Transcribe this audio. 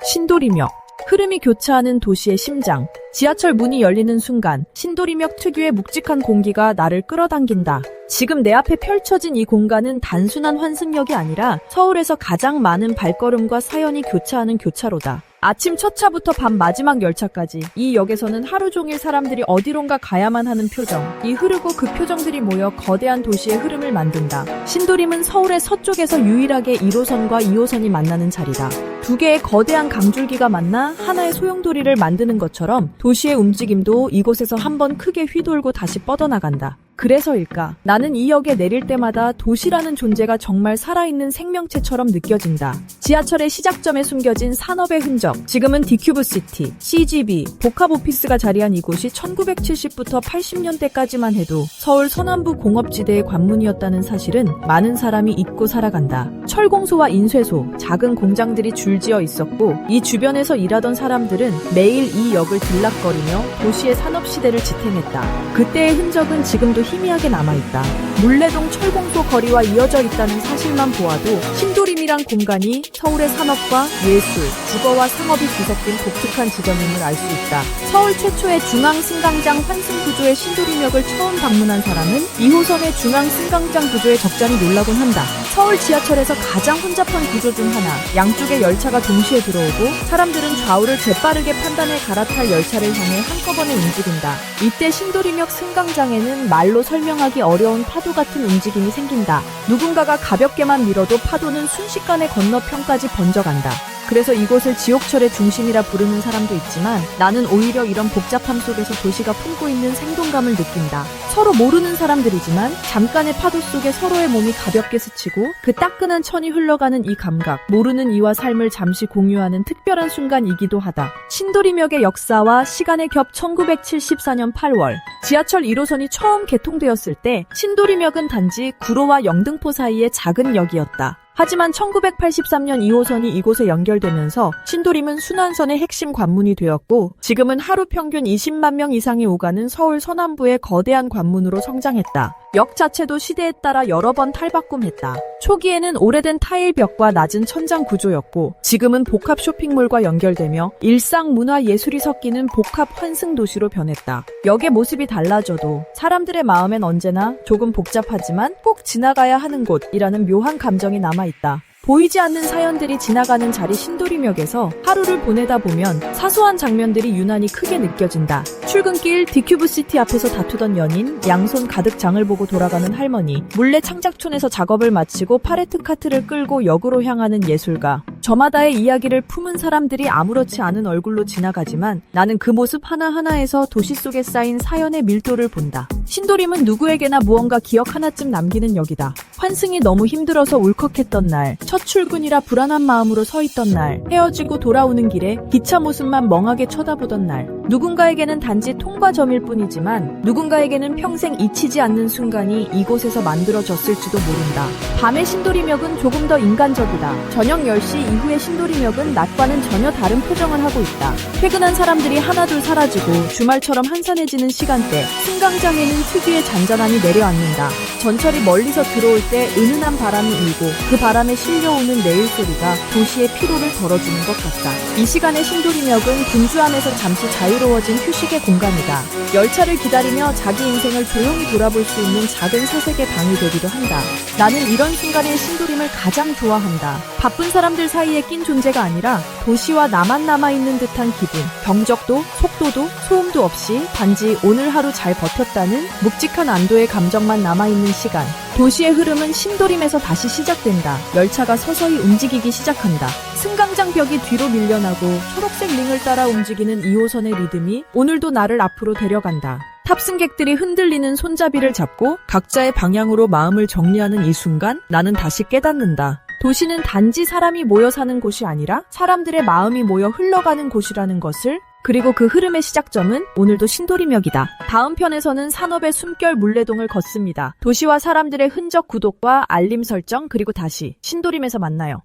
신도리역. 흐름이 교차하는 도시의 심장. 지하철 문이 열리는 순간 신도리역 특유의 묵직한 공기가 나를 끌어당긴다. 지금 내 앞에 펼쳐진 이 공간은 단순한 환승역이 아니라 서울에서 가장 많은 발걸음과 사연이 교차하는 교차로다. 아침 첫 차부터 밤 마지막 열차까지 이 역에서는 하루 종일 사람들이 어디론가 가야만 하는 표정이 흐르고 그 표정들이 모여 거대한 도시의 흐름을 만든다. 신도림은 서울의 서쪽에서 유일하게 1호선과 2호선이 만나는 자리다. 두 개의 거대한 강줄기가 만나 하나의 소용돌이를 만드는 것처럼 도시의 움직임도 이곳에서 한번 크게 휘돌고 다시 뻗어나간다. 그래서일까? 나는 이 역에 내릴 때마다 도시라는 존재가 정말 살아있는 생명체처럼 느껴진다. 지하철의 시작점에 숨겨진 산업의 흔적, 지금은 디큐브시티, CGV, 복합오피스가 자리한 이곳이 1970부터 80년대까지만 해도 서울 서남부 공업지대의 관문이었다는 사실은 많은 사람이 잊고 살아간다. 철공소와 인쇄소, 작은 공장들이 줄지어 있었고 이 주변에서 일하던 사람들은 매일 이 역을 들락거리며 도시의 산업시대를 지탱했다. 그때의 흔적은 지금도 희미하게 남아있다. 물레동 철공소 거리와 이어져 있다는 사실만 보아도 신도림이란 공간이 서울의 산업과 예술, 주거와 상업이 뒤섞인 독특한 지점임을 알 수 있다. 서울 최초의 중앙승강장 환승구조의 신도림역을 처음 방문한 사람은 2호선의 중앙승강장 구조에 적잖이 놀라곤 한다. 서울 지하철에서 가장 혼잡한 구조 중 하나, 양쪽의 열차가 동시에 들어오고 사람들은 좌우를 재빠르게 판단해 갈아탈 열차를 향해 한꺼번에 움직인다. 이때 신도림역 승강장에는 말로 설명하기 어려운 파도 같은 움직임이 생긴다. 누군가가 가볍게만 밀어도 파도는 순식간에 건너편까지 번져간다. 그래서 이곳을 지옥철의 중심이라 부르는 사람도 있지만 나는 오히려 이런 복잡함 속에서 도시가 품고 있는 생동감을 느낀다. 서로 모르는 사람들이지만 잠깐의 파도 속에 서로의 몸이 가볍게 스치고 그 따끈한 천이 흘러가는 이 감각, 모르는 이와 삶을 잠시 공유하는 특별한 순간이기도 하다. 신도림역의 역사와 시간의 겹 1974년 8월 지하철 1호선이 처음 개통되었을 때 신도림역은 단지 구로와 영등포 사이의 작은 역이었다. 하지만 1983년 2호선이 이곳에 연결되면서 신도림은 순환선의 핵심 관문이 되었고 지금은 하루 평균 20만 명 이상이 오가는 서울 서남부의 거대한 관문으로 성장했다. 역 자체도 시대에 따라 여러 번 탈바꿈했다. 초기에는 오래된 타일벽과 낮은 천장 구조였고 지금은 복합 쇼핑몰과 연결되며 일상, 문화, 예술이 섞이는 복합 환승 도시로 변했다. 역의 모습이 달라져도 사람들의 마음엔 언제나 조금 복잡하지만 꼭 지나가야 하는 곳이라는 묘한 감정이 남아있다. 보이지 않는 사연들이 지나가는 자리 신도림역에서 하루를 보내다 보면 사소한 장면들이 유난히 크게 느껴진다. 출근길 디큐브시티 앞에서 다투던 연인, 양손 가득 장을 보고 돌아가는 할머니, 물레 창작촌에서 작업을 마치고 파레트 카트를 끌고 역으로 향하는 예술가. 저마다의 이야기를 품은 사람들이 아무렇지 않은 얼굴로 지나가지만 나는 그 모습 하나하나에서 도시 속에 쌓인 사연의 밀도를 본다. 신도림은 누구에게나 무언가 기억 하나쯤 남기는 역이다. 환승이 너무 힘들어서 울컥했던 날, 첫 출근이라 불안한 마음으로 서 있던 날, 헤어지고 돌아오는 길에 기차 모습만 멍하게 쳐다보던 날, 누군가에게는 단지 통과점일 뿐이지만 누군가에게는 평생 잊히지 않는 순간이 이곳에서 만들어졌을지도 모른다. 밤의 신도림역은 조금 더 인간적이다. 저녁 10시 이후의 신도림역은 낮과는 전혀 다른 표정을 하고 있다. 퇴근한 사람들이 하나둘 사라지고 주말처럼 한산해지는 시간대, 승강장에는 특유의 잔잔함이 내려앉는다. 전철이 멀리서 들어올 때 은은한 바람이 일고 그 바람에 실려오는 내일 소리가 도시의 피로를 덜어주는 것 같다. 이 시간의 신도림역은 분주함에서 잠시 자유로워진 휴식의 공간이다. 열차를 기다리며 자기 인생을 조용히 돌아볼 수 있는 작은 사색의 방이 되기도 한다. 나는 이런 순간의 신도림을 가장 좋아한다. 바쁜 사람들 사이에 낀 존재가 아니라 도시와 나만 남아있는 듯한 기분, 경적도, 속도도, 소음도 없이 단지 오늘 하루 잘 버텼다는 묵직한 안도의 감정만 남아있는 시간. 도시의 흐름은 신도림에서 다시 시작된다. 열차가 서서히 움직이기 시작한다. 승강장 벽이 뒤로 밀려나고 초록색 링을 따라 움직이는 2호선의 리듬이 오늘도 나를 앞으로 데려간다. 탑승객들이 흔들리는 손잡이를 잡고 각자의 방향으로 마음을 정리하는 이 순간 나는 다시 깨닫는다. 도시는 단지 사람이 모여 사는 곳이 아니라 사람들의 마음이 모여 흘러가는 곳이라는 것을. 그리고 그 흐름의 시작점은 오늘도 신도림역이다. 다음 편에서는 산업의 숨결 물레동을 걷습니다. 도시와 사람들의 흔적, 구독과 알림 설정, 그리고 다시 신도림에서 만나요.